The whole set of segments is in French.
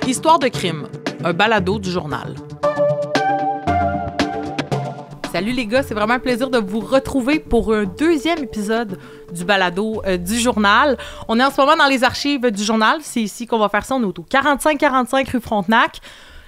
Histoire de crime, un balado du journal. Salut les gars, c'est vraiment un plaisir de vous retrouver pour un deuxième épisode du balado du journal. On est en ce moment dans les archives du journal, c'est ici qu'on va faire ça, on est au 4545 rue Frontenac.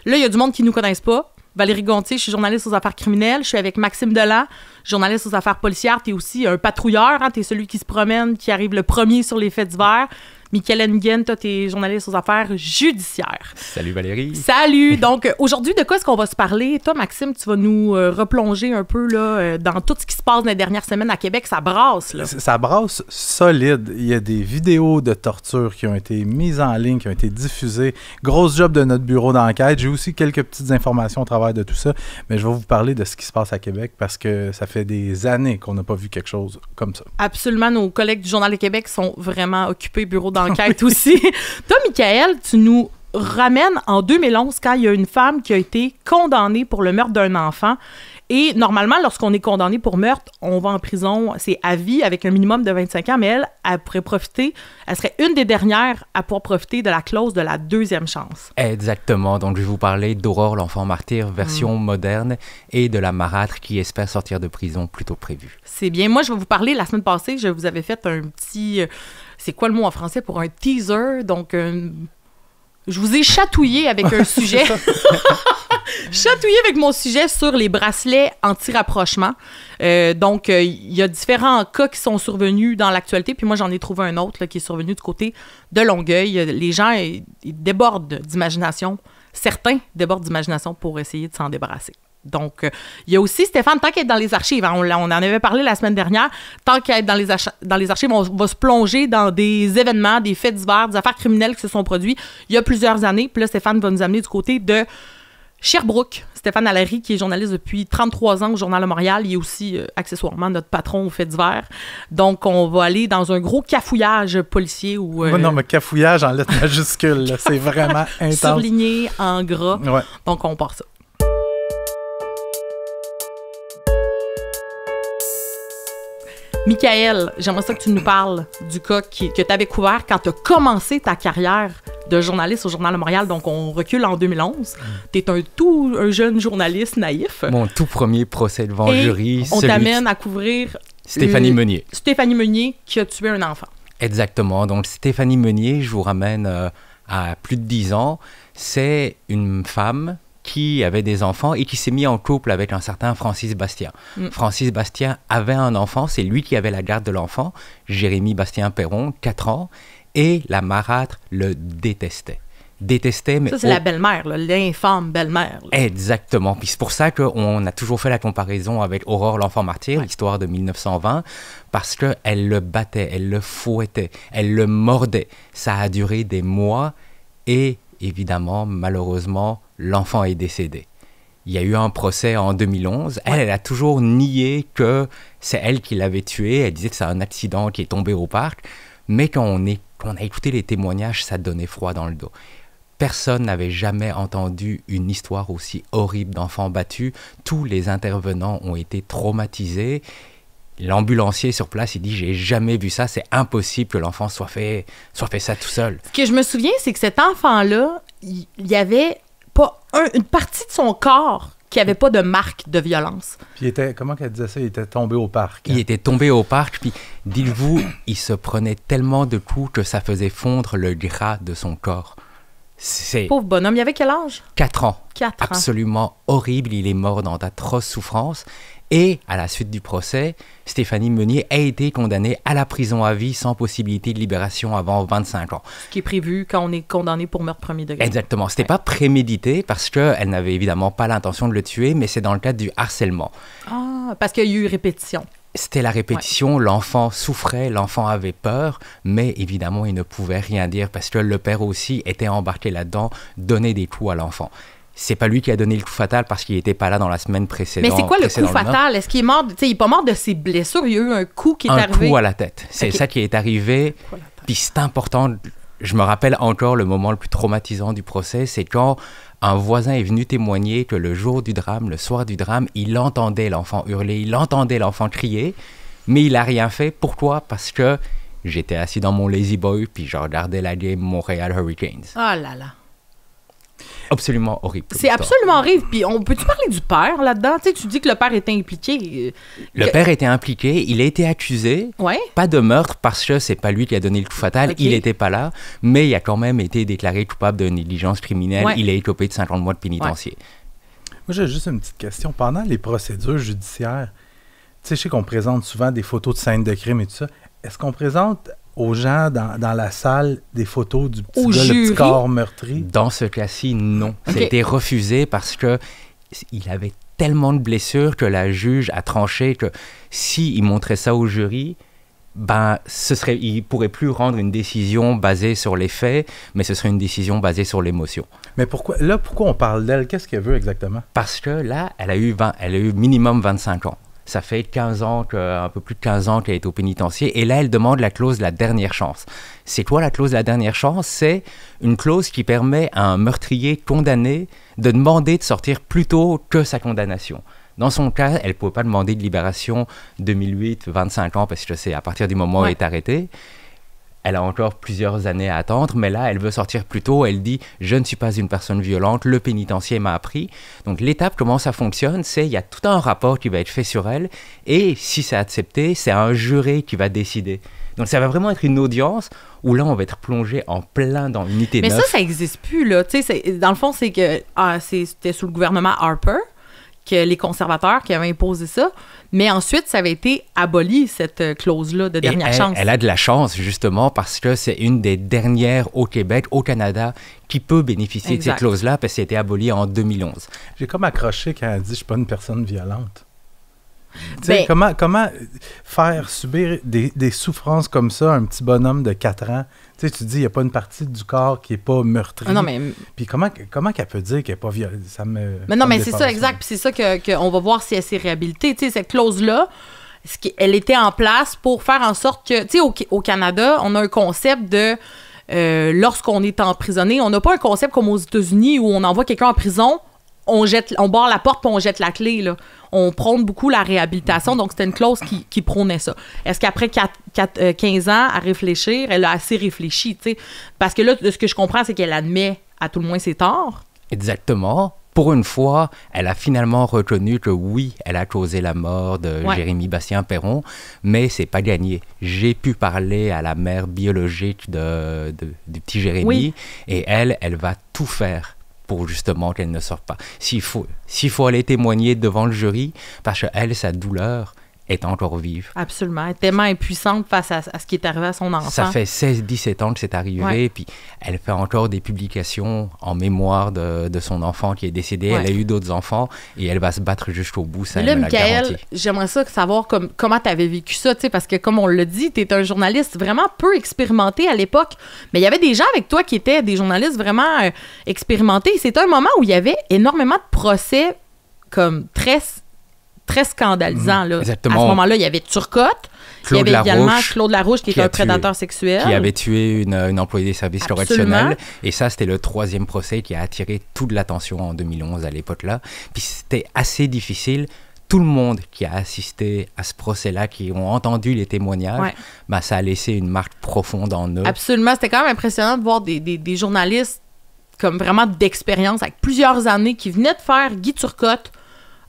Là, il y a du monde qui ne nous connaissent pas. Valérie Gontier, je suis journaliste aux affaires criminelles. Je suis avec Maxime Delan, journaliste aux affaires policières. T'es aussi un patrouilleur, hein? T'es celui qui se promène, qui arrive le premier sur les faits divers. Michael Nguyen, toi, t'es journaliste aux affaires judiciaires. Salut Valérie. Salut! Donc, aujourd'hui, de quoi est-ce qu'on va se parler? Toi, Maxime, tu vas nous replonger un peu là, dans tout ce qui se passe dans les dernières semaines à Québec. Ça brasse, là. Ça brasse solide. Il y a des vidéos de torture qui ont été mises en ligne, qui ont été diffusées. Grosse job de notre bureau d'enquête. J'ai aussi quelques petites informations au travers de tout ça, mais je vais vous parler de ce qui se passe à Québec parce que ça fait des années qu'on n'a pas vu quelque chose comme ça. Absolument. Nos collègues du Journal de Québec sont vraiment occupés, bureau d'enquête aussi. Toi, Michael, tu nous ramènes en 2011 quand il y a une femme qui a été condamnée pour le meurtre d'un enfant. Et normalement, lorsqu'on est condamné pour meurtre, on va en prison, c'est à vie avec un minimum de 25 ans, mais elle pourrait profiter, elle serait une des dernières à pouvoir profiter de la clause de la deuxième chance. Exactement. Donc, je vais vous parler d'Aurore, l'enfant martyr, version moderne, et de la marâtre qui espère sortir de prison plus tôt que prévu. C'est bien. Moi, je vais vous parler, la semaine passée, je vous avais fait un petit... c'est quoi le mot en français pour un teaser? Donc, je vous ai chatouillé avec un sujet. Chatouillé avec mon sujet sur les bracelets anti-rapprochement. Donc, il y a différents cas qui sont survenus dans l'actualité. Puis moi, j'en ai trouvé un autre là, qui est survenu du côté de Longueuil. Les gens ils débordent d'imagination. Certains débordent d'imagination pour essayer de s'en débarrasser. Donc, il y a aussi Stéphane, tant qu'elle est dans les archives, hein, on en avait parlé la semaine dernière, tant qu'elle est dans les archives, on va se plonger dans des événements, des faits divers, des affaires criminelles qui se sont produits il y a plusieurs années. Puis là, Stéphane va nous amener du côté de Sherbrooke. Stéphane Allary, qui est journaliste depuis 33 ans au Journal de Montréal, il est aussi accessoirement notre patron aux faits divers. Donc, on va aller dans un gros cafouillage policier. Non, mais cafouillage en lettres majuscules, là, c'est vraiment intense. Surligné en gras. Ouais. Donc, on part ça. Michael, j'aimerais ça que tu nous parles du cas que tu avais couvert quand tu as commencé ta carrière de journaliste au Journal de Montréal. Donc, on recule en 2011. Tu es un jeune journaliste naïf. Mon tout premier procès devant jury. On t'amène à couvrir... Stéphanie Meunier. Stéphanie Meunier qui a tué un enfant. Exactement. Donc, Stéphanie Meunier, je vous ramène à plus de 10 ans. C'est une femme qui avait des enfants et qui s'est mis en couple avec un certain Francis Bastien. Francis Bastien avait un enfant, c'est lui qui avait la garde de l'enfant, Jérémy Bastien-Perron, 4 ans, et la marâtre le détestait. Mais ça, c'est la belle-mère, là, l'infâme belle-mère. Là. Exactement. Puis c'est pour ça qu'on a toujours fait la comparaison avec Aurore, l'enfant martyr, l'histoire de 1920, parce qu'elle le battait, elle le fouettait, elle le mordait. Ça a duré des mois et évidemment, malheureusement, l'enfant est décédé. Il y a eu un procès en 2011. Elle a toujours nié que c'est elle qui l'avait tué. Elle disait que c'est un accident qui est tombé au parc. Mais quand on a écouté les témoignages, ça donnait froid dans le dos. Personne n'avait jamais entendu une histoire aussi horrible d'enfants battus. Tous les intervenants ont été traumatisés. L'ambulancier sur place, il dit « J'ai jamais vu ça, c'est impossible que l'enfant soit fait ça tout seul. » Ce que je me souviens, c'est que cet enfant-là, il y avait pas une partie de son corps qui n'avait pas de marque de violence. Puis comment qu'elle disait ça? Il était tombé au parc. Il était tombé au parc, puis dites-vous, il se prenait tellement de coups que ça faisait fondre le gras de son corps. Pauvre bonhomme, il avait quel âge? 4 ans. 4 ans. Absolument horrible, il est mort dans d'atroces souffrances. Et à la suite du procès, Stéphanie Meunier a été condamnée à la prison à vie sans possibilité de libération avant 25 ans. Ce qui est prévu quand on est condamné pour meurtre premier degré. Exactement. C'était pas prémédité parce qu'elle n'avait évidemment pas l'intention de le tuer, mais c'est dans le cadre du harcèlement. Ah, parce qu'il y a eu répétition. C'était la répétition, l'enfant souffrait, l'enfant avait peur, mais évidemment, il ne pouvait rien dire parce que le père aussi était embarqué là-dedans, donnait des coups à l'enfant. C'est pas lui qui a donné le coup fatal parce qu'il n'était pas là dans la semaine précédente. Mais c'est quoi le coup fatal? Est-ce qu'il est mort? Il n'est pas mort de ses blessures, il y a eu un coup qui est arrivé. Un coup à la tête. C'est ça qui est arrivé. Puis c'est important. Je me rappelle encore le moment le plus traumatisant du procès, c'est quand un voisin est venu témoigner que le jour du drame, le soir du drame, il entendait l'enfant hurler, il entendait l'enfant crier, mais il n'a rien fait. Pourquoi? Parce que j'étais assis dans mon lazy boy puis je regardais la game Montréal Hurricanes. Oh là là. absolument horrible. C'est absolument horrible. Puis on peut-tu parler du père là-dedans? Tu sais, tu dis que le père était impliqué. Le père était impliqué, il a été accusé, Ouais. pas de meurtre parce que c'est pas lui qui a donné le coup fatal, Ok. il n'était pas là, mais il a quand même été déclaré coupable de négligence criminelle, Ouais. il a écopé de 50 mois de pénitencier. Moi, j'ai juste une petite question. Pendant les procédures judiciaires, tu sais, je sais qu'on présente souvent des photos de scènes de crime et tout ça. Est-ce qu'on présente aux gens dans la salle des photos du petit Au gars, le jury? petit corps meurtri? Dans ce cas-ci, non. Ok. Ça a été refusé parce que il avait tellement de blessures que la juge a tranché que s'il montrait ça au jury, ben, il pourrait plus rendre une décision basée sur les faits, mais ce serait une décision basée sur l'émotion. Mais pourquoi on parle d'elle? Qu'est-ce qu'elle veut exactement? Parce que là, elle a eu minimum 25 ans. Ça fait 15 ans, un peu plus de 15 ans qu'elle est au pénitencier. Et là, elle demande la clause de la dernière chance. C'est quoi la clause de la dernière chance? C'est une clause qui permet à un meurtrier condamné de demander de sortir plus tôt que sa condamnation. Dans son cas, elle ne pouvait pas demander de libération 2008, 25 ans, parce que c'est à partir du moment où elle est arrêtée. Elle a encore plusieurs années à attendre, mais là, elle veut sortir plus tôt. Elle dit « Je ne suis pas une personne violente, le pénitencier m'a appris. » Donc, l'étape, comment ça fonctionne, c'est il y a tout un rapport qui va être fait sur elle, et si c'est accepté, c'est un jury qui va décider. Donc, ça va vraiment être une audience où là, on va être plongé en plein dans l'unité 9. Mais ça n'existe plus, là. Tu sais, dans le fond, c'est que c'était sous le gouvernement Harper, que les conservateurs qui avaient imposé ça. Mais ensuite, ça avait été aboli, cette clause-là de dernière chance. Elle a de la chance, justement, parce que c'est une des dernières au Québec, au Canada, qui peut bénéficier de cette clause-là, parce que ça a été aboli en 2011. J'ai comme accroché quand elle dit « Je suis pas une personne violente ». Tu sais, comment faire subir des souffrances comme ça à un petit bonhomme de 4 ans? Tu sais, tu dis, il n'y a pas une partie du corps qui n'est pas meurtrie. Non, mais... Puis comment qu'elle peut dire qu'elle n'est pas violente? Mais non, mais c'est ça, exact. Puis c'est ça qu'on va voir si elle s'est réhabilitée. Tu sais, cette clause-là, elle était en place pour faire en sorte que... Tu sais, au Canada, on a un concept de... lorsqu'on est emprisonné, on n'a pas un concept comme aux États-Unis où on envoie quelqu'un en prison, on barre la porte puis on jette la clé, là. On prône beaucoup la réhabilitation, donc c'était une clause qui prônait ça. Est-ce qu'après 15 ans à réfléchir, elle a assez réfléchi, tu sais? Parce que là, de ce que je comprends, c'est qu'elle admet à tout le moins ses torts. Exactement. Pour une fois, elle a finalement reconnu que oui, elle a causé la mort de Jérémy Bastien-Perron, mais c'est pas gagné. J'ai pu parler à la mère biologique du petit Jérémy, et elle va tout faire pour justement qu'elle ne sorte pas. S'il faut aller témoigner devant le jury, parce qu'elle, sa douleur est encore vive. Absolument. Elle est tellement impuissante face à ce qui est arrivé à son enfant. Ça fait 16-17 ans que c'est arrivé, puis elle fait encore des publications en mémoire de son enfant qui est décédé. Elle a eu d'autres enfants, et elle va se battre jusqu'au bout, ça, elle me l'a garanti. J'aimerais savoir comment tu avais vécu ça, parce que comme on l'a dit, tu es un journaliste vraiment peu expérimenté à l'époque, mais il y avait des gens avec toi qui étaient des journalistes vraiment expérimentés. C'était un moment où il y avait énormément de procès comme très scandalisant. Là. Exactement. À ce moment-là, il y avait Turcotte. Il y avait également Claude Larouche, qui était un prédateur sexuel. Qui avait tué une employée des services correctionnels. Et ça, c'était le 3e procès qui a attiré toute l'attention en 2011 à l'époque-là. Puis c'était assez difficile. Tout le monde qui a assisté à ce procès-là, qui ont entendu les témoignages, ça a laissé une marque profonde en eux. Absolument. C'était quand même impressionnant de voir des journalistes comme vraiment d'expérience, avec plusieurs années, qui venaient de faire Guy Turcotte,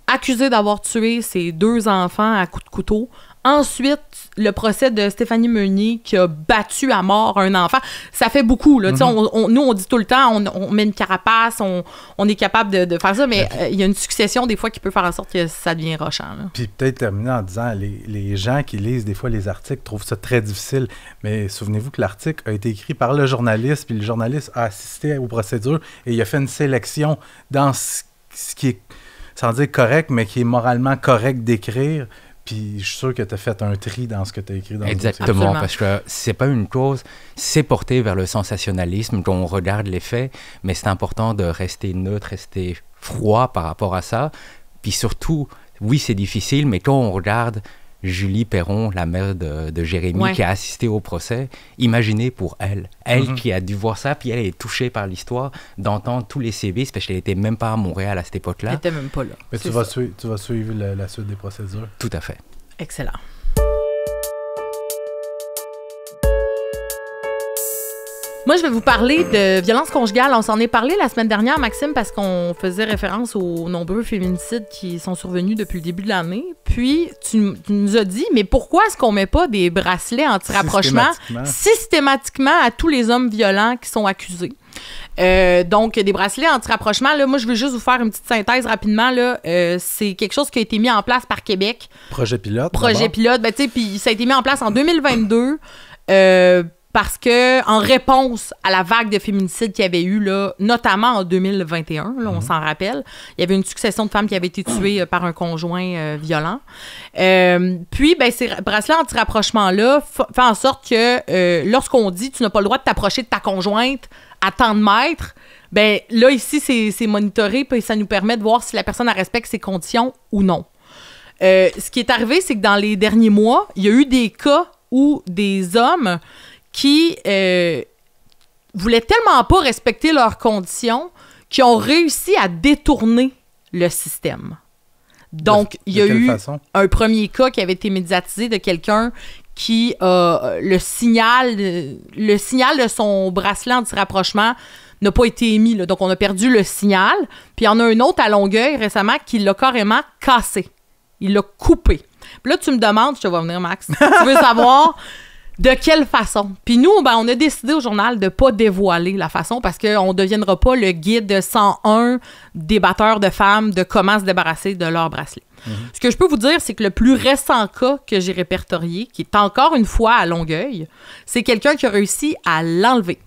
accusé d'avoir tué ses 2 enfants à coups de couteau. Ensuite, le procès de Stéphanie Meunier qui a battu à mort un enfant. Ça fait beaucoup, là. Nous, on dit tout le temps, on met une carapace, on est capable de faire ça, mais il y a une succession des fois qui peut faire en sorte que ça devient rochant, là. Puis peut-être terminer en disant, les gens qui lisent des fois les articles trouvent ça très difficile, mais souvenez-vous que l'article a été écrit par le journaliste, puis le journaliste a assisté aux procédures et il a fait une sélection dans ce qui est, sans dire correct, mais qui est moralement correct d'écrire. Puis je suis sûr que tu as fait un tri dans ce que tu as écrit dans Exactement, parce que c'est pas une cause, c'est porté vers le sensationnalisme, qu'on regarde les faits, mais c'est important de rester neutre, rester froid par rapport à ça. Puis surtout, oui, c'est difficile, mais quand on regarde Julie Perron, la mère de Jérémy, qui a assisté au procès, imaginez pour elle qui a dû voir ça, puis elle est touchée par l'histoire, d'entendre tous les sévices, parce qu'elle n'était même pas à Montréal à cette époque-là. Elle n'était même pas là. Mais tu vas suivre la suite des procédures. Tout à fait. Excellent. Moi, je vais vous parler de violence conjugale. On s'en est parlé la semaine dernière, Maxime, parce qu'on faisait référence aux nombreux féminicides qui sont survenus depuis le début de l'année. Puis, tu nous as dit, mais pourquoi est-ce qu'on met pas des bracelets anti-rapprochement systématiquement à tous les hommes violents qui sont accusés? Donc, des bracelets anti-rapprochement, là, moi, je veux juste vous faire une petite synthèse rapidement. Là. C'est quelque chose qui a été mis en place par Québec. Projet pilote. Projet pilote, ben, tu sais, puis ça a été mis en place en 2022. Parce que, en réponse à la vague de féminicides qu'il y avait eu, là, notamment en 2021, là, on s'en rappelle, il y avait une succession de femmes qui avaient été tuées par un conjoint violent. Puis, ben, ces bracelets anti-rapprochement-là font en sorte que lorsqu'on dit tu n'as pas le droit de t'approcher de ta conjointe à tant de mètres, ben là, ici, c'est monitoré, puis ça nous permet de voir si la personne respecte ses conditions ou non. Ce qui est arrivé, c'est que dans les derniers mois, il y a eu des cas où des hommes qui voulaient tellement pas respecter leurs conditions qu'ils ont réussi à détourner le système. Donc, il y a eu un premier cas qui avait été médiatisé de quelqu'un qui a le signal de son bracelet anti-rapprochement n'a pas été émis. Là. Donc, on a perdu le signal. Puis, il y en a un autre à Longueuil récemment qui l'a carrément cassé. Il l'a coupé. Puis là, tu me demandes, je te vois venir, Max, tu veux savoir de quelle façon? Puis nous, ben, on a décidé au journal de ne pas dévoiler la façon parce qu'on ne deviendra pas le guide 101 des batteurs de femmes de comment se débarrasser de leur bracelet. Ce que je peux vous dire, c'est que le plus récent cas que j'ai répertorié, qui est encore une fois à Longueuil, c'est quelqu'un qui a réussi à l'enlever.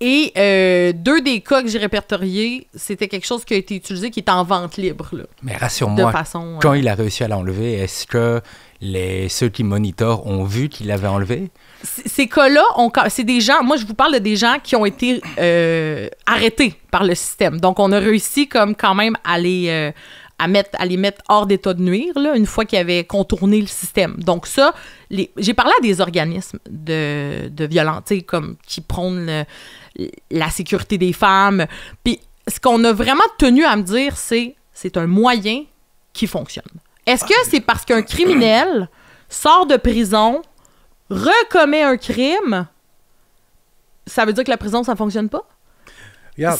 Et 2 des cas que j'ai répertoriés, c'était quelque chose qui a été utilisé, qui est en vente libre. Là, mais rassure-moi, quand il a réussi à l'enlever, est-ce que ceux qui monitorent ont vu qu'il l'avait enlevé? Ces cas-là, c'est des gens, moi je vous parle de des gens qui ont été arrêtés par le système. Donc on a réussi comme quand même à les mettre hors d'état de nuire, là, une fois qu'ils avaient contourné le système. Donc ça, j'ai parlé à des organismes de violence, comme qui prônent la sécurité des femmes. Puis ce qu'on a vraiment tenu à me dire, c'est un moyen qui fonctionne. Est-ce que c'est parce qu'un criminel sort de prison, recommet un crime, ça veut dire que la prison, ça ne fonctionne pas? Regarde,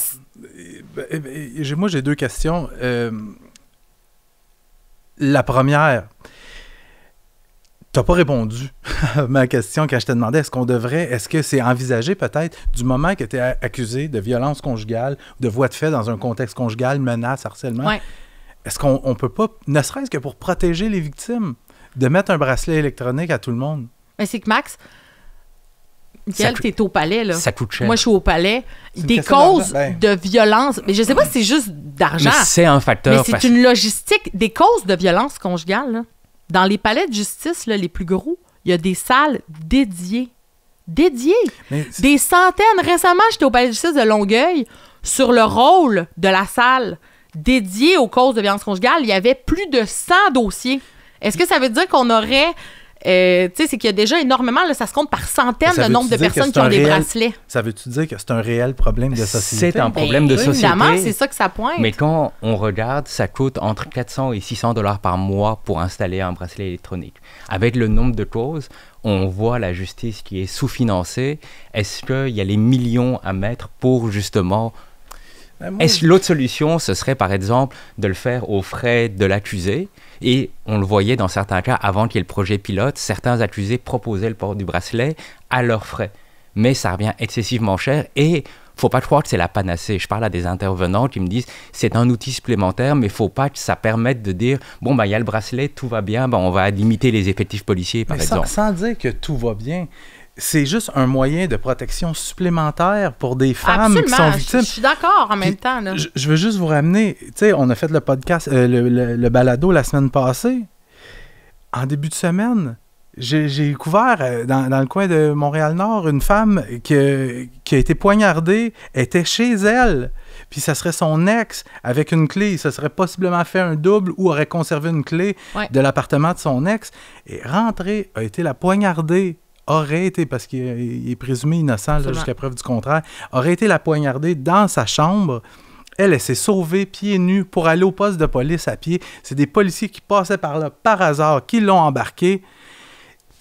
moi j'ai 2 questions. La première, tu n'as pas répondu à ma question quand je te demandais est-ce que c'est envisagé peut-être du moment que tu es accusé de violence conjugale, de voie de fait dans un contexte conjugal, menace, harcèlement, est-ce qu'on peut pas, ne serait-ce que pour protéger les victimes, de mettre un bracelet électronique à tout le monde? Mais c'est que Max, Michael, t'es au palais, là. Ça coûte cher. Moi, je suis au palais. Des causes de violence. Mais je sais pas si c'est juste d'argent. Mais c'est un facteur. Mais c'est une logistique. Des causes de violence conjugale, là. Dans les palais de justice, là, les plus gros, il y a des salles dédiées. Des centaines. Récemment, j'étais au palais de justice de Longueuil sur le rôle de la salle dédiée aux causes de violence conjugale. Il y avait plus de 100 dossiers. Est-ce que ça veut dire qu'on aurait... tu sais, c'est qu'il y a déjà énormément, là, ça se compte par centaines le nombre de personnes qui ont des bracelets. Ça veut-tu dire que c'est un réel problème de société? C'est un problème de société. Évidemment, c'est ça que ça pointe. Mais quand on regarde, ça coûte entre 400 et 600 $ par mois pour installer un bracelet électronique. Avec le nombre de causes, on voit la justice qui est sous-financée. Est-ce qu'il y a les millions à mettre pour justement... L'autre solution, ce serait par exemple de le faire aux frais de l'accusé. Et on le voyait dans certains cas, avant qu'il y ait le projet pilote, certains accusés proposaient le port du bracelet à leurs frais. Mais ça revient excessivement cher et faut pas croire que c'est la panacée. Je parle à des intervenants qui me disent c'est un outil supplémentaire, mais faut pas que ça permette de dire bon, il y a le bracelet, tout va bien, on va limiter les effectifs policiers, par exemple. Sans dire que tout va bien. C'est juste un moyen de protection supplémentaire pour des femmes qui sont victimes. Je suis d'accord en même temps. Là. Je veux juste vous ramener, tu sais, on a fait le podcast, le balado la semaine passée. En début de semaine, j'ai découvert dans le coin de Montréal-Nord une femme qui a été poignardée, était chez elle. Puis ça serait son ex avec une clé. Ça serait possiblement fait un double ou aurait conservé une clé de l'appartement de son ex. Et rentrée, a été la poignardée. Aurait été, parce qu'il est présumé innocent là, jusqu'à preuve du contraire, aurait été la poignardée dans sa chambre. Elle s'est sauvée pieds nus pour aller au poste de police à pied. C'est des policiers qui passaient par là par hasard, qui l'ont embarquée.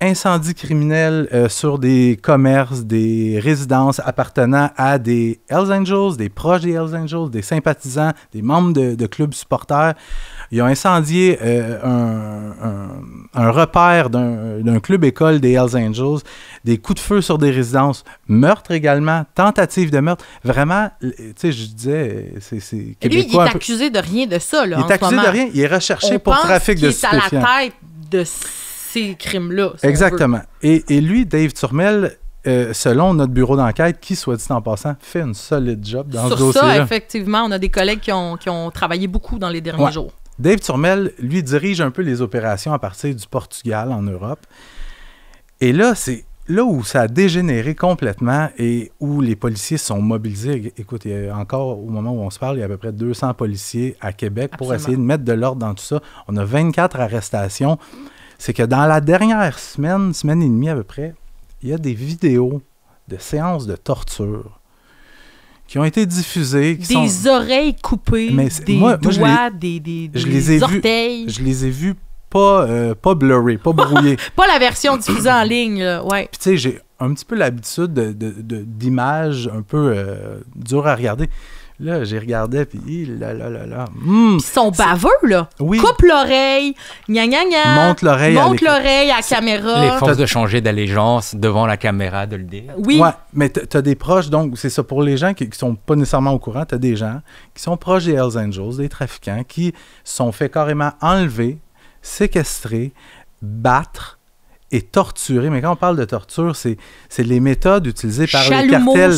incendies criminels sur des commerces, des résidences appartenant à des Hells Angels, des proches des Hells Angels, des sympathisants, des membres de clubs supporters. Ils ont incendié un repère d'un club-école des Hells Angels, des coups de feu sur des résidences, meurtre également, tentative de meurtre. Vraiment, tu sais, je disais, c'est Et lui, il est accusé de rien de ça, là, il est accusé de rien, il est recherché pour trafic de stupéfiants. Il est à la tête de ces crimes-là. Si exactement. Et lui, Dave Turmel, selon notre bureau d'enquête, qui, soit dit en passant, fait une solide job dans ce dossier-là. Sur ça, effectivement, on a des collègues qui ont travaillé beaucoup dans les derniers jours. Dave Turmel, lui, dirige un peu les opérations à partir du Portugal, en Europe. Et là, c'est là où ça a dégénéré complètement et où les policiers sont mobilisés. Écoute, il y a encore, au moment où on se parle, il y a à peu près 200 policiers à Québec pour essayer de mettre de l'ordre dans tout ça. On a 24 arrestations. C'est que dans la dernière semaine et demie à peu près, il y a des vidéos de séances de torture qui ont été diffusées. Oreilles coupées, des doigts, des orteils. Je les ai vus pas blurrés, pas brouillés. Pas la version diffusée en ligne, là. Ouais. Puis tu sais, j'ai un petit peu l'habitude d'images un peu dures à regarder. Là, j'ai regardé, puis Puis ils sont baveux, là. Oui. Coupe l'oreille, gna gna gna. Monte l'oreille à la caméra. Les forces de changer d'allégeance devant la caméra, de le dire. Oui. Ouais, mais t'as des proches, donc c'est ça, pour les gens qui sont pas nécessairement au courant, t'as des gens qui sont proches des Hells Angels, des trafiquants, qui sont fait carrément enlever, séquestrer, battre et torturer. Mais quand on parle de torture, c'est les méthodes utilisées par les cartels.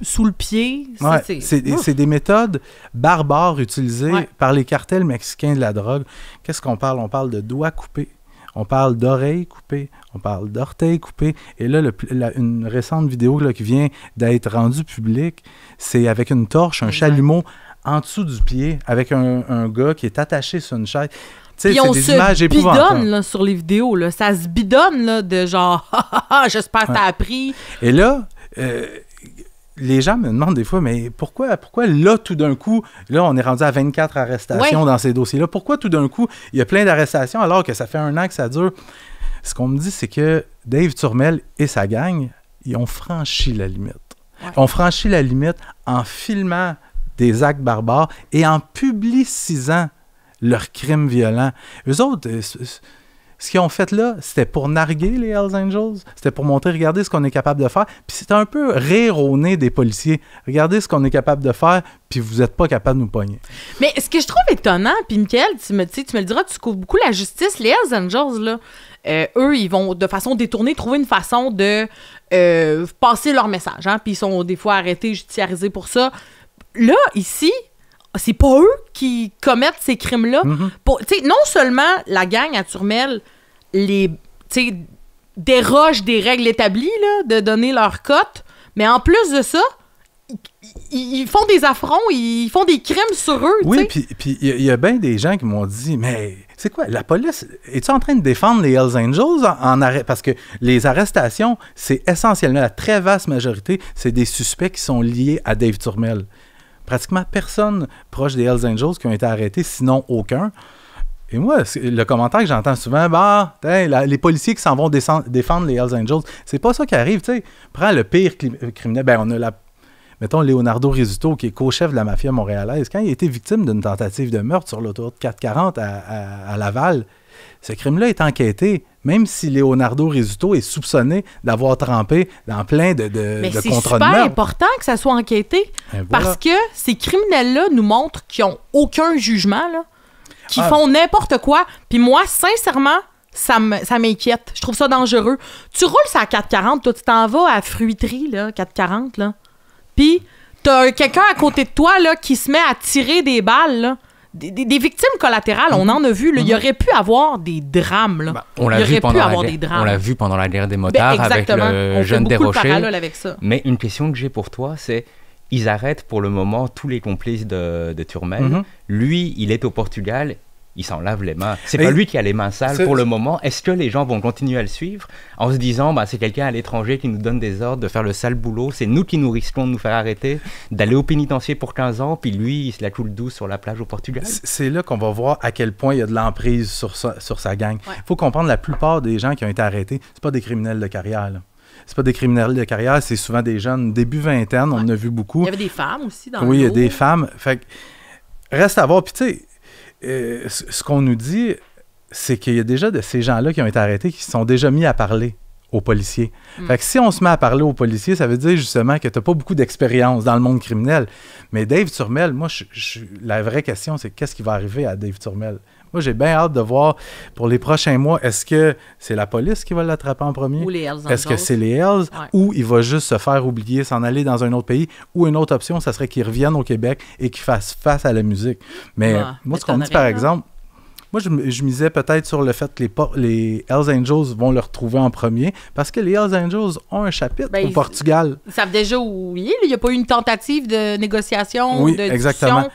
Sous le pied. Ça, c'est des méthodes barbares utilisées par les cartels mexicains de la drogue. Qu'est-ce qu'on parle? On parle de doigts coupés, on parle d'oreilles coupées, on parle d'orteils coupés. Et là, une récente vidéo là, qui vient d'être rendue publique, c'est avec une torche, un chalumeau en dessous du pied, avec un gars qui est attaché sur une chaise. Puis on se bidonne là, sur les vidéos. Là. Ça se bidonne là, de genre « j'espère que t'as appris ». Et là, les gens me demandent des fois « mais pourquoi là, tout d'un coup, là, on est rendu à 24 arrestations dans ces dossiers-là. Pourquoi tout d'un coup, il y a plein d'arrestations alors que ça fait 1 an que ça dure? » Ce qu'on me dit, c'est que Dave Turmel et sa gang, ils ont franchi la limite. Ouais. Ils ont franchi la limite en filmant des actes barbares et en publicisant leurs crimes violents. Eux autres, ce qu'ils ont fait là, c'était pour narguer les Hells Angels. C'était pour montrer, regardez ce qu'on est capable de faire. Puis c'était un peu rire au nez des policiers. Regardez ce qu'on est capable de faire, puis vous n'êtes pas capable de nous pogner. Mais ce que je trouve étonnant, puis Mickaël, tu me le diras, tu couvres beaucoup la justice. Les Hells Angels, là, eux, ils vont de façon détournée trouver une façon de passer leur message. Hein? Puis ils sont des fois arrêtés, judiciarisés pour ça. Là, ici, c'est pas eux qui commettent ces crimes-là. Mm-hmm. Non seulement la gang à Turmel déroge des règles établies là, de donner leur cote, mais en plus de ça, ils font des affronts, ils font des crimes sur eux. Oui, puis il y a bien des gens qui m'ont dit, mais c'est quoi, la police, es-tu en train de défendre les Hells Angels en arrêt? Parce que les arrestations, c'est essentiellement, la très vaste majorité, c'est des suspects qui sont liés à Dave Turmel. Pratiquement personne proche des Hells Angels qui ont été arrêtés, sinon aucun. Et moi, le commentaire que j'entends souvent, les policiers qui s'en vont défendre les Hells Angels, c'est pas ça qui arrive, tu sais. Prends le pire criminel. On a mettons, Leonardo Rizzuto, qui est co-chef de la mafia montréalaise. Quand il a été victime d'une tentative de meurtre sur l'autoroute 440 à Laval, ce crime-là est enquêté, même si Leonardo Rizzuto est soupçonné d'avoir trempé dans plein de contrats de meurtre. Mais c'est super important que ça soit enquêté, parce que ces criminels-là nous montrent qu'ils n'ont aucun jugement, là, qu'ils font n'importe quoi. Puis moi, sincèrement, ça m'inquiète. Je trouve ça dangereux. Tu roules ça à 440, toi, tu t'en vas à Fruiterie, là, 440, là. Puis t'as quelqu'un à côté de toi, là, qui se met à tirer des balles, là. Des victimes collatérales, on en a vu. Il y aurait pu avoir des drames. Là. On l'a vu pendant la guerre des motards avec le jeune Desrochers. Avec ça. Mais une question que j'ai pour toi, c'est ils arrêtent pour le moment tous les complices de Turmel. Lui, il est au Portugal. il s'en lave les mains. C'est pas lui qui a les mains sales pour le moment. Est-ce que les gens vont continuer à le suivre en se disant c'est quelqu'un à l'étranger qui nous donne des ordres de faire le sale boulot, c'est nous qui nous risquons de nous faire arrêter, d'aller au pénitencier pour 15 ans, puis lui, il se la coule douce sur la plage au Portugal? C'est là qu'on va voir à quel point il y a de l'emprise sur sa gang. Il faut comprendre, la plupart des gens qui ont été arrêtés, c'est pas des criminels de carrière, là. C'est pas des criminels de carrière, c'est souvent des jeunes début vingtaine, on en a vu beaucoup. Il y avait des femmes aussi dans Oui, il y a l'eau. des femmes. Fait que, reste à voir. Puis tu sais, ce qu'on nous dit, c'est qu'il y a déjà de ces gens-là qui ont été arrêtés qui se sont déjà mis à parler aux policiers. Fait que si on se met à parler aux policiers, ça veut dire justement que tu n'as pas beaucoup d'expérience dans le monde criminel. Mais Dave Turmel, moi, la vraie question, c'est qu'est-ce qui va arriver à Dave Turmel? Moi, j'ai bien hâte de voir pour les prochains mois, est-ce que c'est la police qui va l'attraper en premier? Ou les Hells Angels. Est-ce que c'est les Hells? Ou il va juste se faire oublier, s'en aller dans un autre pays? Ou une autre option, ça serait qu'il revienne au Québec et qu'il fasse face à la musique. Mais moi, ce qu'on me dit, par exemple, moi, je misais peut-être sur le fait que les Hells Angels vont le retrouver en premier parce que les Hells Angels ont un chapitre au Portugal. Ils savent déjà où il est. Il n'y a pas eu une tentative de négociation, oui, de discussion. Exactement.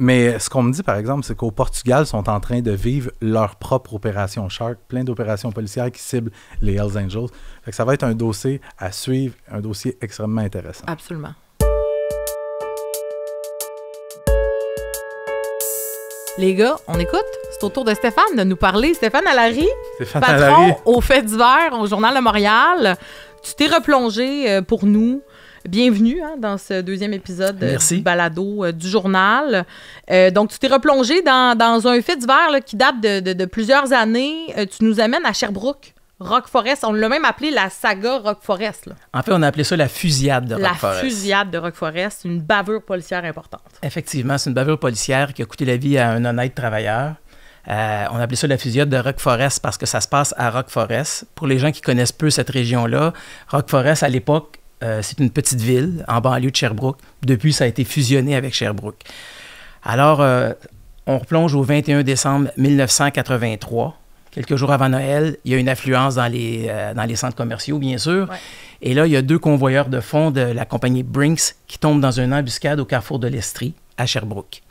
Mais ce qu'on me dit, par exemple, c'est qu'au Portugal, ils sont en train de vivre leur propre opération Shark, plein d'opérations policières qui ciblent les Hells Angels. Fait que ça va être un dossier à suivre, un dossier extrêmement intéressant. Absolument. Les gars, on écoute? C'est au tour de Stéphane de nous parler. Stéphane Allary, patron au Fait divers au Journal de Montréal. Tu t'es replongé pour nous. Bienvenue dans ce deuxième épisode du balado du journal. Donc, tu t'es replongé dans un fait divers qui date de plusieurs années. Tu nous amènes à Sherbrooke, Rock Forest. On l'a même appelé la saga Rock Forest. Là. En fait, on a appelé ça la fusillade de Rock Forest. La fusillade de Rock Forest, une bavure policière importante. Effectivement, c'est une bavure policière qui a coûté la vie à un honnête travailleur. On a appelé ça la fusillade de Rock Forest parce que ça se passe à Rock Forest. Pour les gens qui connaissent peu cette région-là, Rock Forest, à l'époque, c'est une petite ville en banlieue de Sherbrooke. Depuis, ça a été fusionné avec Sherbrooke. Alors, on replonge au 21 décembre 1983. Quelques jours avant Noël, il y a une affluence dans les centres commerciaux, bien sûr. Ouais. Et là, il y a 2 convoyeurs de fonds de la compagnie Brinks qui tombent dans une embuscade au carrefour de l'Estrie, à Sherbrooke.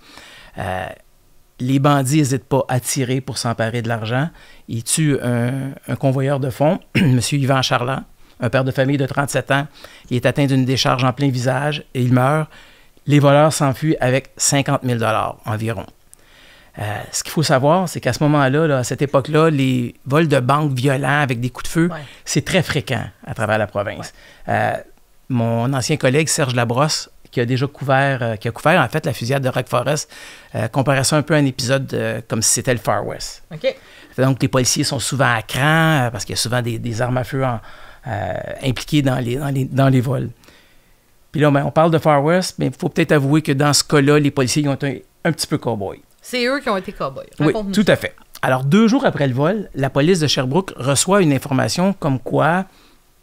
Les bandits n'hésitent pas à tirer pour s'emparer de l'argent. Ils tuent un convoyeur de fonds, M. Yvan Charland, un père de famille de 37 ans. Il est atteint d'une décharge en plein visage et il meurt. Les voleurs s'enfuient avec 50 000 $ environ. Ce qu'il faut savoir, c'est qu'à ce moment-là, à cette époque-là, les vols de banque violents avec des coups de feu, c'est très fréquent à travers la province. Mon ancien collègue Serge Labrosse, qui a déjà couvert en fait la fusillade de Rock Forest, comparait ça un peu à un épisode comme si c'était le Far West. Okay. Donc, les policiers sont souvent à cran parce qu'il y a souvent des armes à feu impliquées dans les vols. Puis là, on parle de Far West, mais il faut peut-être avouer que dans ce cas-là, les policiers ils ont été un petit peu cow-boys. C'est eux qui ont été cow-boys. Oui, tout à fait. Alors, 2 jours après le vol, la police de Sherbrooke reçoit une information comme quoi,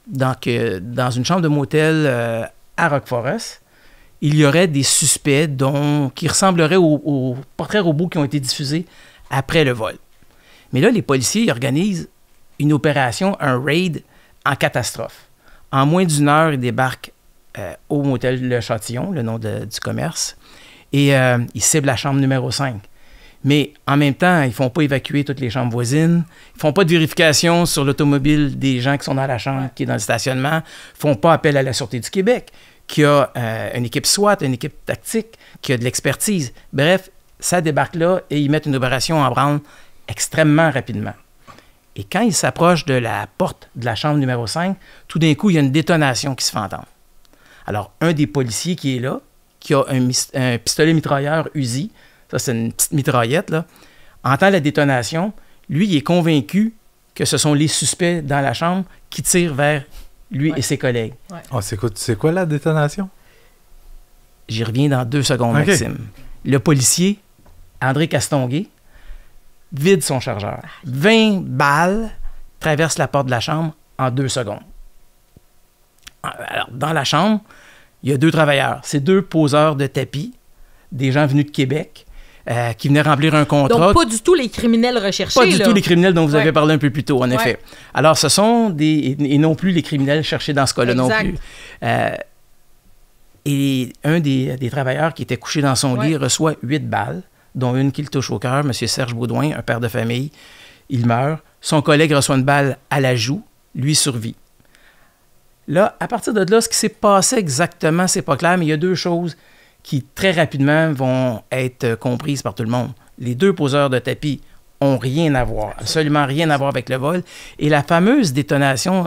dans une chambre de motel à Rock Forest, il y aurait des suspects qui ressembleraient aux portraits robots qui ont été diffusés après le vol. Mais là, les policiers organisent une opération, un raid en catastrophe. En moins d'1 heure, ils débarquent au motel Le Châtillon, le nom du commerce, et ils ciblent la chambre numéro 5. Mais en même temps, ils ne font pas évacuer toutes les chambres voisines. Ils ne font pas de vérification sur l'automobile des gens qui sont dans la chambre, qui est dans le stationnement. Ils ne font pas appel à la Sûreté du Québec, qui a une équipe SWAT, une équipe tactique, qui a de l'expertise. Bref, ça débarque là et ils mettent une opération en branle extrêmement rapidement. Et quand ils s'approchent de la porte de la chambre numéro 5, tout d'un coup, il y a une détonation qui se fait entendre. Alors, un des policiers qui est là, qui a un pistolet mitrailleur Uzi, ça c'est une petite mitraillette, là, entend la détonation. Lui, il est convaincu que ce sont les suspects dans la chambre qui tirent vers lui et ses collègues. Ouais. Oh, c'est quoi la détonation? J'y reviens dans 2 secondes, Maxime. Le policier, André Castonguay, vide son chargeur. 20 balles traversent la porte de la chambre en 2 secondes. Alors, dans la chambre, il y a 2 travailleurs. C'est 2 poseurs de tapis, des gens venus de Québec, qui venaient remplir un contrat. Donc, pas du tout les criminels recherchés. Pas du tout les criminels dont vous avez parlé un peu plus tôt, en effet. Alors, ce sont et non plus les criminels cherchés dans ce cas-là non plus. Et un des travailleurs qui était couché dans son lit reçoit 8 balles dont une qui le touche au cœur, M. Serge Baudouin, un père de famille. Il meurt. Son collègue reçoit une balle à la joue. Lui survit. Là, à partir de là, ce qui s'est passé exactement, c'est pas clair, mais il y a deux choses qui, très rapidement, vont être comprises par tout le monde. Les deux poseurs de tapis ont rien à voir, absolument rien à voir avec le vol. Et la fameuse détonation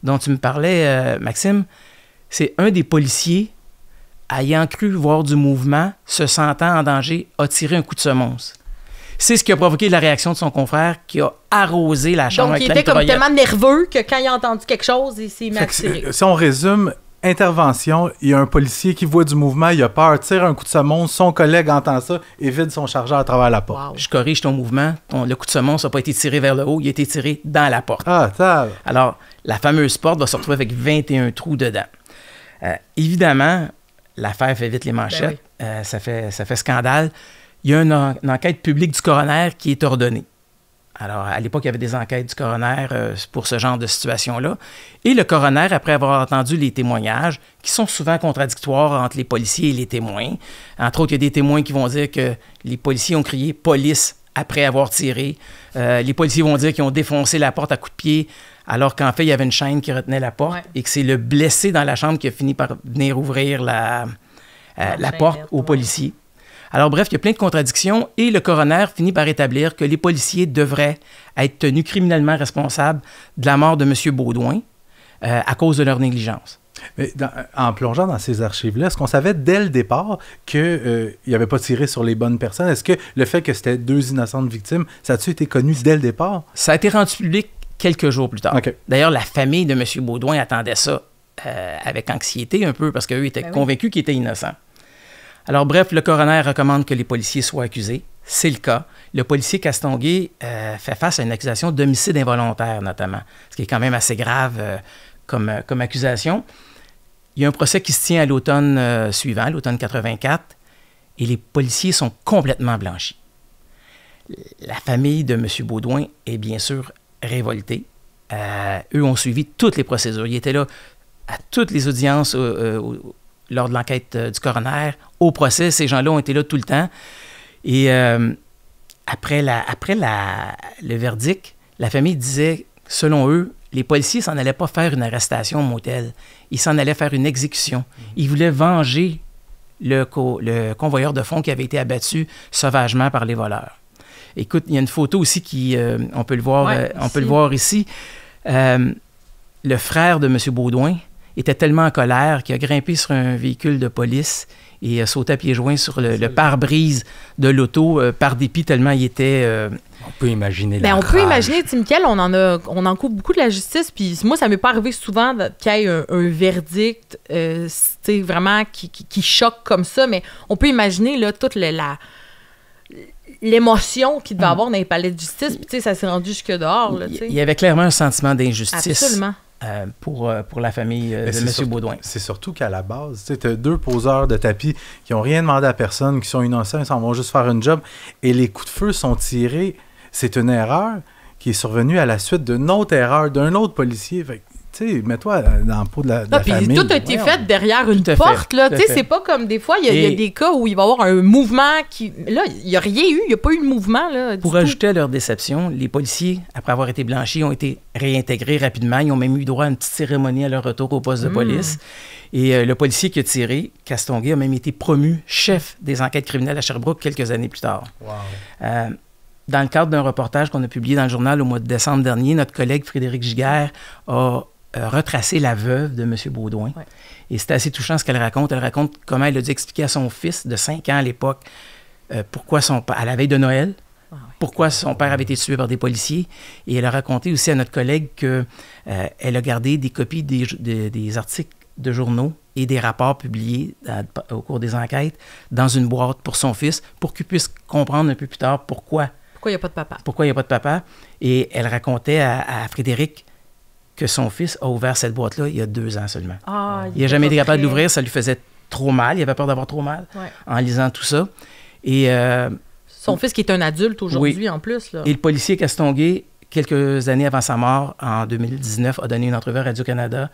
dont tu me parlais, Maxime, c'est un des policiers, ayant cru voir du mouvement, se sentant en danger, a tiré un coup de semonce. C'est ce qui a provoqué la réaction de son confrère qui a arrosé la chambre avec la Donc, il était comme mitraillette. tellement nerveux que quand il a entendu quelque chose, il s'est mis à tirer. Si on résume, intervention, il y a un policier qui voit du mouvement, il a peur, tire un coup de semonce, son collègue entend ça et vide son chargeur à travers la porte. Wow. Je corrige ton mouvement. Le coup de semonce n'a pas été tiré vers le haut, il a été tiré dans la porte. Ah, ça. Alors, la fameuse porte va se retrouver avec 21 trous dedans. Évidemment, l'affaire fait vite les manchettes. Ça fait scandale. Il y a une enquête publique du coroner qui est ordonnée. Alors, à l'époque, il y avait des enquêtes du coroner pour ce genre de situation-là. Et le coroner, après avoir entendu les témoignages, qui sont souvent contradictoires entre les policiers et les témoins, entre autres, il y a des témoins qui vont dire que les policiers ont crié « police » après avoir tiré. Les policiers vont dire qu'ils ont défoncé la porte à coups de pied, alors qu'en fait, il y avait une chaîne qui retenait la porte et que c'est le blessé dans la chambre qui a fini par venir ouvrir la porte aux policiers. Alors bref, il y a plein de contradictions et le coroner finit par établir que les policiers devraient être tenus criminellement responsables de la mort de M. Baudouin à cause de leur négligence. Mais en plongeant dans ces archives-là, est-ce qu'on savait dès le départ qu'il n'avait pas tiré sur les bonnes personnes? Est-ce que le fait que c'était deux innocentes victimes, ça a-tu été connu dès le départ? Ça a été rendu public quelques jours plus tard. Okay. D'ailleurs, la famille de M. Baudouin attendait ça avec anxiété un peu parce qu'eux étaient convaincus qu'il était innocent. Alors bref, le coroner recommande que les policiers soient accusés. C'est le cas. Le policier Castonguay fait face à une accusation d'homicide involontaire, notamment, ce qui est quand même assez grave comme accusation. Il y a un procès qui se tient à l'automne suivant, l'automne 84, et les policiers sont complètement blanchis. La famille de M. Baudouin est bien sûr révoltée. Eux ont suivi toutes les procédures. Ils étaient là à toutes les audiences lors de l'enquête du coroner, au procès. Ces gens-là ont été là tout le temps. Et après le verdict, la famille disait, selon eux, les policiers s'en allaient pas faire une arrestation au motel. Ils s'en allaient faire une exécution. Ils voulaient venger le convoyeur de fonds qui avait été abattu sauvagement par les voleurs. Écoute, il y a une photo aussi qui, on peut le voir ici. Le frère de M. Baudouin était tellement en colère qu'il a grimpé sur un véhicule de police et a sauté à pieds joints sur le pare-brise de l'auto par dépit tellement il était... On peut imaginer on peut imaginer, tu sais, Mickaël, on en coupe beaucoup de la justice, puis moi, ça ne m'est pas arrivé souvent qu'il y ait un verdict, tu sais, vraiment qui choque comme ça, mais on peut imaginer, là, toute l'émotion qu'il devait avoir dans les palais de justice, puis tu sais, ça s'est rendu jusque dehors, là, tu sais. Il y avait clairement un sentiment d'injustice. Absolument. Pour la famille de M. Baudouin. C'est surtout qu'à la base, tu as deux poseurs de tapis qui n'ont rien demandé à personne, qui sont innocents, ils s'en vont juste faire une job, et les coups de feu sont tirés. C'est une erreur qui est survenue à la suite d'une autre erreur d'un autre policier. Fait, tu sais, mets-toi dans le pot de la famille. Tout a été fait derrière une porte, là. Tu sais, c'est pas comme des fois, il y a des cas où il va y avoir un mouvement qui... Là, il n'y a rien eu, il n'y a pas eu de mouvement, là. Pour ajouter à leur déception, les policiers, après avoir été blanchis, ont été réintégrés rapidement. Ils ont même eu droit à une petite cérémonie à leur retour au poste de police. Et le policier qui a tiré, Castonguay, a même été promu chef des enquêtes criminelles à Sherbrooke quelques années plus tard. Wow. Dans le cadre d'un reportage qu'on a publié dans le journal au mois de décembre dernier, notre collègue Frédéric Giguère a retracé la veuve de M. Baudouin. Ouais. Et c'est assez touchant ce qu'elle raconte. Elle raconte comment elle a dû expliquer à son fils de 5 ans à l'époque pourquoi son père, à la veille de Noël, pourquoi son père avait été tué par des policiers. Et elle a raconté aussi à notre collègue qu'elle a gardé des copies des articles de journaux et des rapports publiés au cours des enquêtes dans une boîte pour son fils, pour qu'il puisse comprendre un peu plus tard pourquoi il n'y a pas de papa. Pourquoi il n'y a pas de papa. Et elle racontait à Frédéric que son fils a ouvert cette boîte-là il y a 2 ans seulement. Il n'a jamais été capable de l'ouvrir, ça lui faisait trop mal, il avait peur d'avoir trop mal en lisant tout ça. Et, son fils qui est un adulte aujourd'hui en plus. Là. Et le policier Castonguay, quelques années avant sa mort, en 2019, a donné une entrevue à Radio-Canada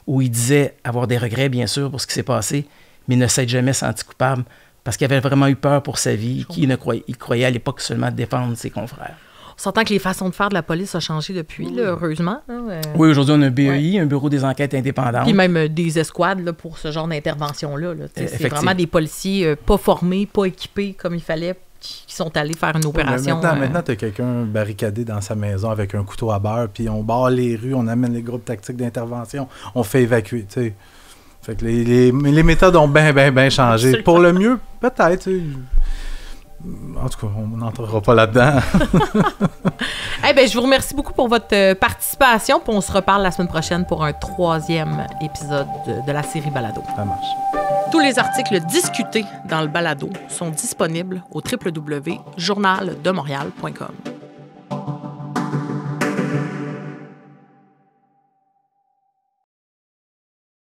où il disait avoir des regrets, bien sûr, pour ce qui s'est passé, mais ne s'être jamais senti coupable parce qu'il avait vraiment eu peur pour sa vie, il croyait à l'époque seulement défendre ses confrères. On s'entend que les façons de faire de la police ont changé depuis, là, heureusement. Là, Oui, aujourd'hui, on a un BEI, un Bureau des enquêtes indépendantes. Puis même des escouades là, pour ce genre d'intervention-là. Là. C'est vraiment des policiers pas formés, pas équipés comme il fallait, qui sont allés faire une opération. Maintenant tu as quelqu'un barricadé dans sa maison avec un couteau à beurre, puis on barre les rues, on amène les groupes tactiques d'intervention, on fait évacuer, tu sais. Fait que les méthodes ont bien changé. Absolument. Pour le mieux, peut-être. En tout cas, on n'entrera pas là-dedans. Je vous remercie beaucoup pour votre participation. Puis on se reparle la semaine prochaine pour un 3e épisode de la série Balado. Ça marche. Tous les articles discutés dans le Balado sont disponibles au www.journaldemontréal.com.